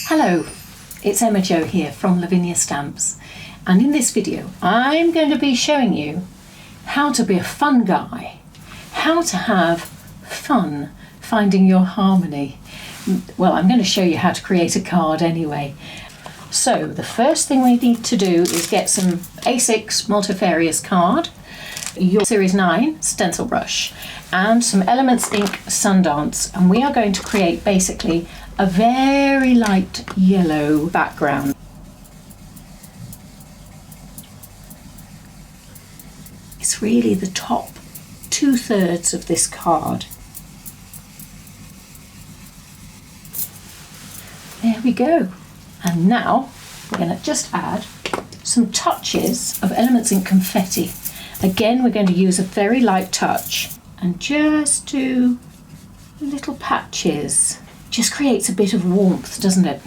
Hello, it's Emma Jo here from Lavinia Stamps, and in this video I'm going to be showing you how to be a fun guy, how to have fun finding your harmony. Well, I'm going to show you how to create a card anyway. So the first thing we need to do is get some A6 multifarious card, your Series 9 stencil brush, and some Elements Ink Sundance, and we are going to create basically a very light yellow background. It's really the top 2/3 of this card. There we go. And now we're going to just add some touches of Elements Ink confetti. Again, we're going to use a very light touch and just do little patches. Just creates a bit of warmth, doesn't it?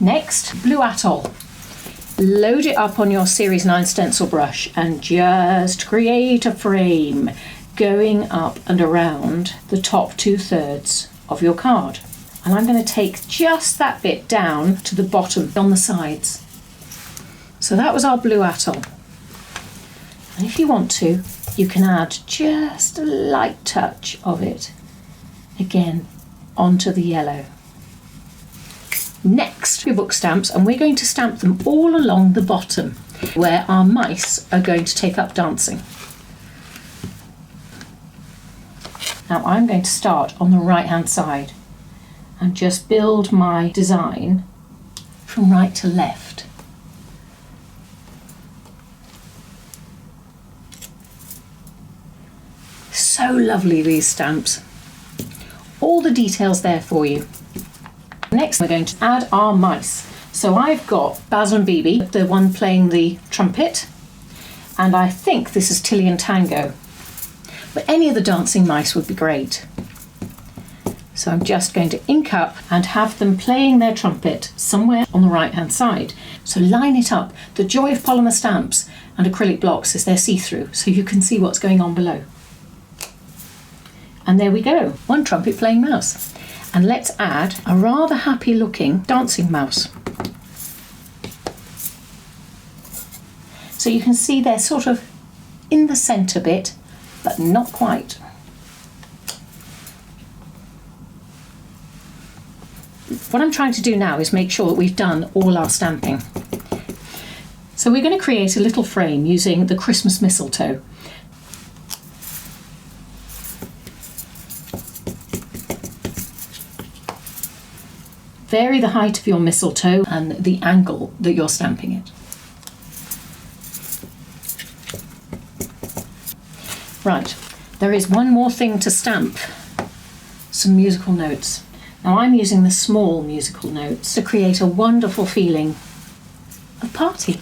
Next, Blue Atoll. Load it up on your Series 9 stencil brush and just create a frame going up and around the top 2/3 of your card. And I'm going to take just that bit down to the bottom on the sides. So that was our Blue Atoll. And if you want to, you can add just a light touch of it again onto the yellow. Next, your book stamps, and we're going to stamp them all along the bottom where our mice are going to take up dancing. Now I'm going to start on the right hand side and just build my design from right to left. So lovely, these stamps. All the details there for you. Next we're going to add our mice. So I've got Basil and Bibi, the one playing the trumpet, and I think this is Tilly and Tango. But any of the dancing mice would be great. So I'm just going to ink up and have them playing their trumpet somewhere on the right hand side. So line it up. The joy of polymer stamps and acrylic blocks is they're see-through, so you can see what's going on below. And there we go, one trumpet playing mouse. And let's add a rather happy looking dancing mouse. So you can see they're sort of in the centre bit, but not quite. What I'm trying to do now is make sure that we've done all our stamping. So we're going to create a little frame using the Christmas mistletoe. Vary the height of your mistletoe and the angle that you're stamping it. Right, there is one more thing to stamp, some musical notes. Now I'm using the small musical notes to create a wonderful feeling of party.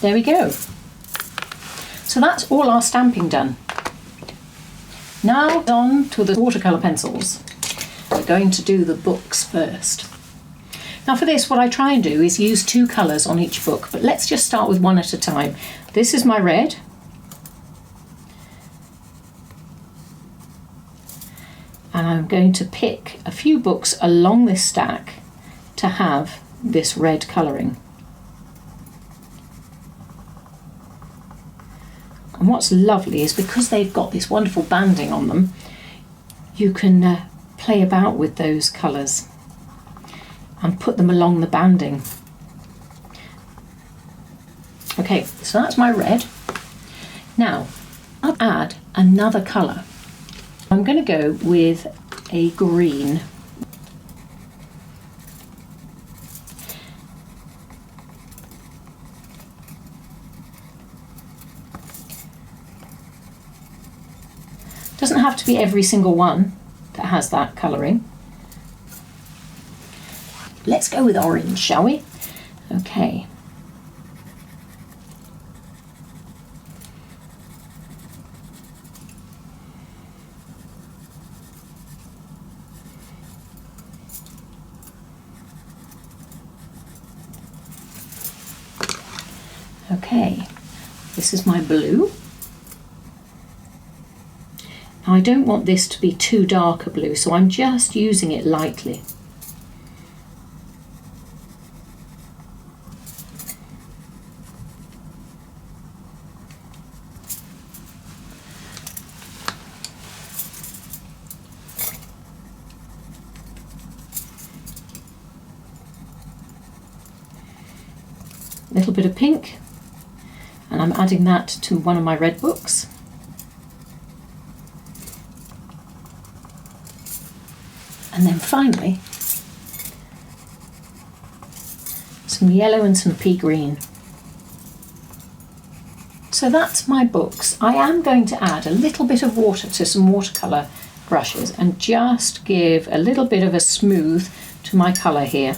There we go. So that's all our stamping done. Now on to the watercolour pencils. We're going to do the books first. Now for this, what I try and do is use 2 colours on each book, but let's just start with one at a time. This is my red. And I'm going to pick a few books along this stack to have this red colouring. And what's lovely is because they've got this wonderful banding on them, you can play about with those colours and put them along the banding. Okay, so that's my red. Now, I'll add another colour. I'm going to go with a green. Doesn't have to be every single one that has that colouring. Let's go with orange, shall we? Okay. Okay, this is my blue. Now I don't want this to be too dark a blue, so I'm just using it lightly. A little bit of pink, and I'm adding that to one of my red books. And then finally, some yellow and some pea green. So that's my books. I am going to add a little bit of water to some watercolour brushes and just give a little bit of a smooth to my colour here.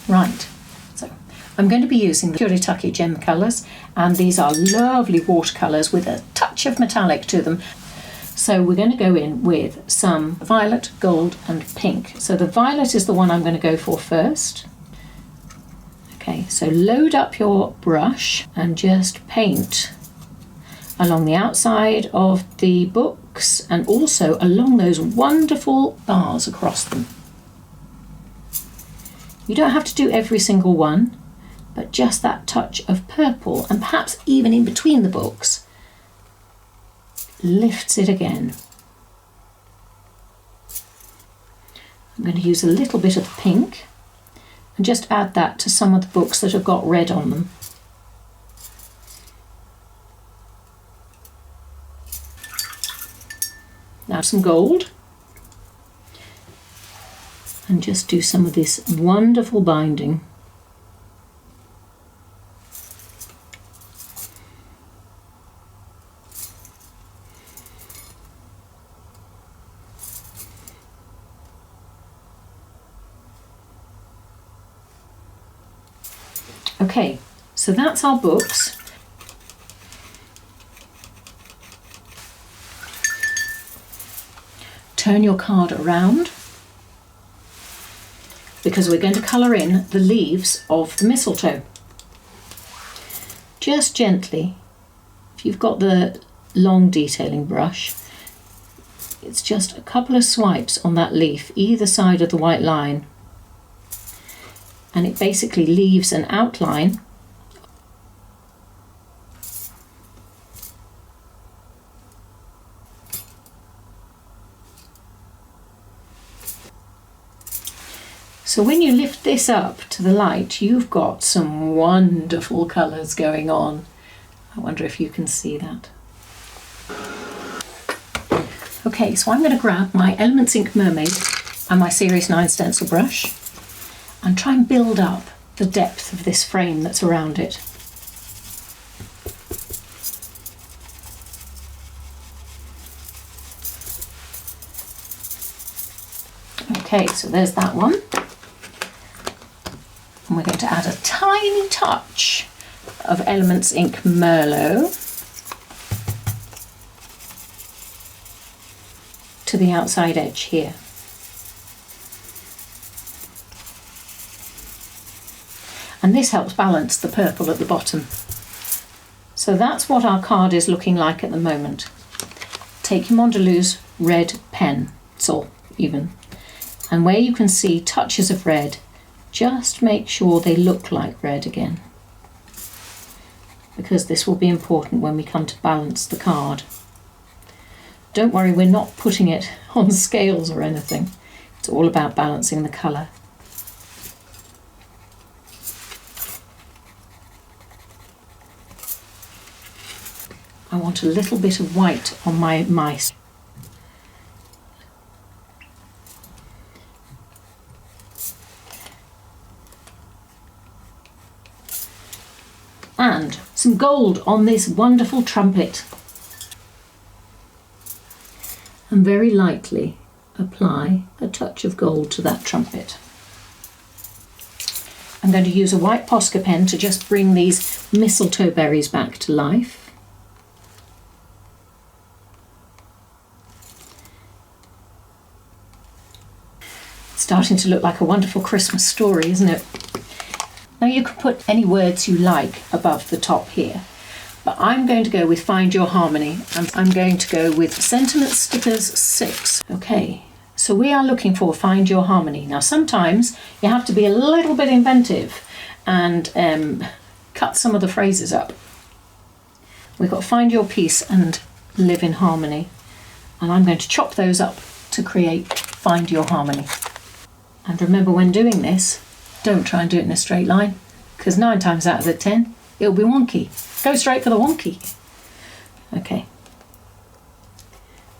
Right, so I'm going to be using the Kuretake Gem colours, and these are lovely watercolours with a touch of metallic to them. So we're going to go in with some violet, gold and pink. So the violet is the one I'm going to go for first. Okay, so load up your brush and just paint along the outside of the books and also along those wonderful bars across them. You don't have to do every single one, but just that touch of purple, and perhaps even in between the books, lifts it again. I'm going to use a little bit of the pink and just add that to some of the books that have got red on them. Now some gold. And just do some of this wonderful binding. Okay, so that's our books. Turn your card around, because we're going to colour in the leaves of the mistletoe. Just gently, if you've got the long detailing brush, it's just a couple of swipes on that leaf, either side of the white line, and it basically leaves an outline . So when you lift this up to the light, you've got some wonderful colours going on. I wonder if you can see that. Okay, so I'm going to grab my Elements Ink Mermaid and my Series 9 stencil brush and try and build up the depth of this frame that's around it. Okay, so there's that one. And we're going to add a tiny touch of Elements Ink Merlot to the outside edge here. And this helps balance the purple at the bottom. So that's what our card is looking like at the moment. Take your Mondelez red pencil even, and where you can see touches of red, just make sure they look like red again, because this will be important when we come to balance the card. Don't worry, we're not putting it on scales or anything. It's all about balancing the colour. I want a little bit of white on my mice. And some gold on this wonderful trumpet. And very lightly apply a touch of gold to that trumpet. I'm going to use a white Posca pen to just bring these mistletoe berries back to life. It's starting to look like a wonderful Christmas story, isn't it? Now you can put any words you like above the top here, but I'm going to go with Find Your Harmony, and I'm going to go with Sentiment Stickers 6. Okay, so we are looking for Find Your Harmony. Now sometimes you have to be a little bit inventive and cut some of the phrases up. We've got Find Your Peace and Live in Harmony, and I'm going to chop those up to create Find Your Harmony. And remember, when doing this, don't try and do it in a straight line, because 9 times out of the 10 it'll be wonky. Go straight for the wonky. Okay.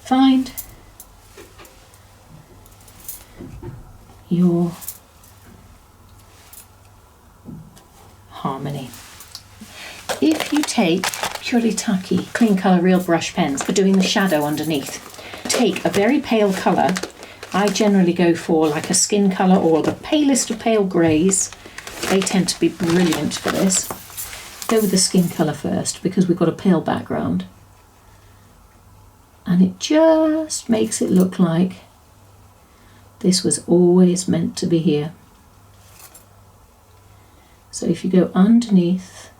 Find your harmony. If you take purely tacky clean colour real brush pens for doing the shadow underneath, take a very pale colour. I generally go for like a skin colour or the palest of pale greys. They tend to be brilliant for this. Go with the skin colour first because we've got a pale background. And it just makes it look like this was always meant to be here. So if you go underneath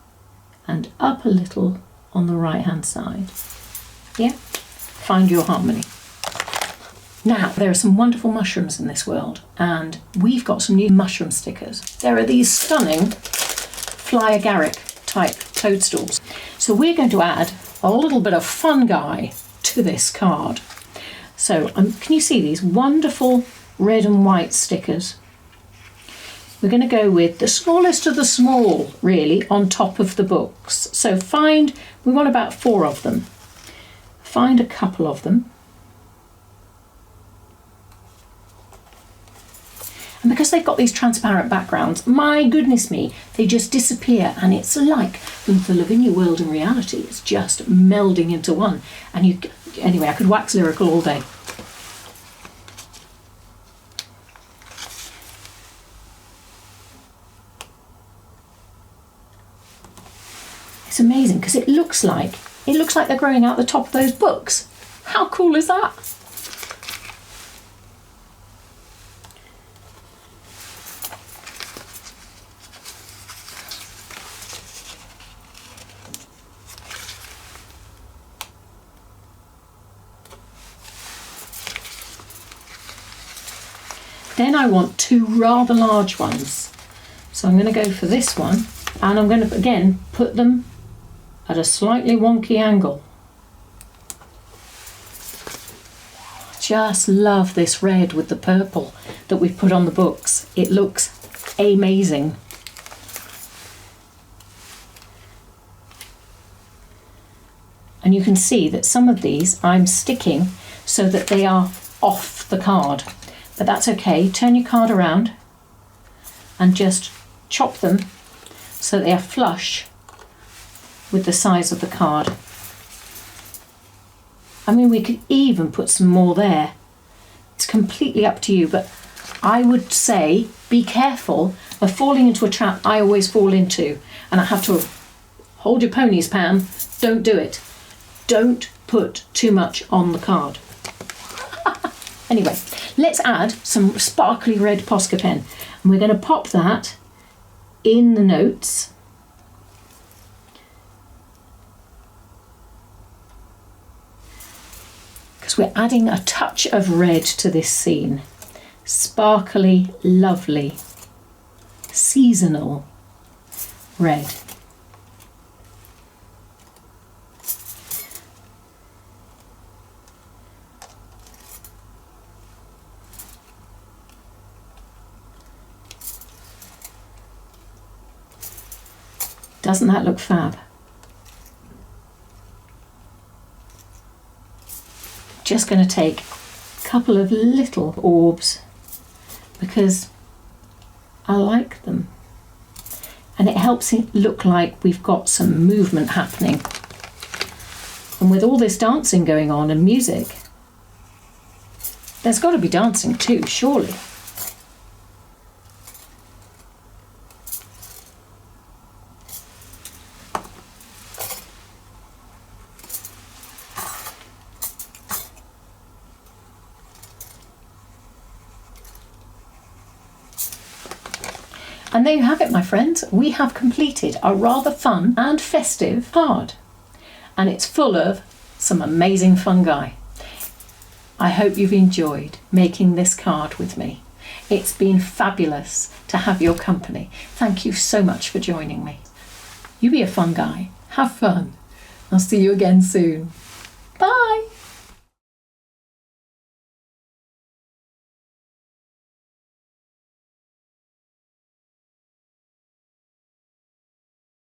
and up a little on the right hand side, yeah, find your harmony. Now, there are some wonderful mushrooms in this world, and we've got some new mushroom stickers. There are these stunning fly agaric type toadstools. So we're going to add a little bit of fun guy to this card. So can you see these wonderful red and white stickers? We're going to go with the smallest of the small, really, on top of the books. So we want about 4 of them. Find a couple of them. And because they've got these transparent backgrounds, my goodness me, they just disappear, and it's like the Lavinia world and reality is just melding into one. And anyway, I could wax lyrical all day. It's amazing because it looks like they're growing out the top of those books. How cool is that? Then I want 2 rather large ones. So I'm going to go for this one, and I'm going to again put them at a slightly wonky angle. Just love this red with the purple that we've put on the books. It looks amazing. And you can see that some of these I'm sticking so that they are off the card. But that's okay. Turn your card around and just chop them so they are flush with the size of the card. I mean, we could even put some more there. It's completely up to you, but I would say be careful of falling into a trap I always fall into, and I have to hold your ponies, Pam. Don't do it. Don't put too much on the card. Anyway, let's add some sparkly red Posca pen, and we're going to pop that in the notes. Because we're adding a touch of red to this scene. Sparkly, lovely, seasonal red. Doesn't that look fab? Just going to take a couple of little orbs because I like them, and it helps it look like we've got some movement happening. And with all this dancing going on and music, there's got to be dancing too, surely. And there you have it, my friends. We have completed a rather fun and festive card. And it's full of some amazing fungi. I hope you've enjoyed making this card with me. It's been fabulous to have your company. Thank you so much for joining me. You be a fun guy. Have fun. I'll see you again soon.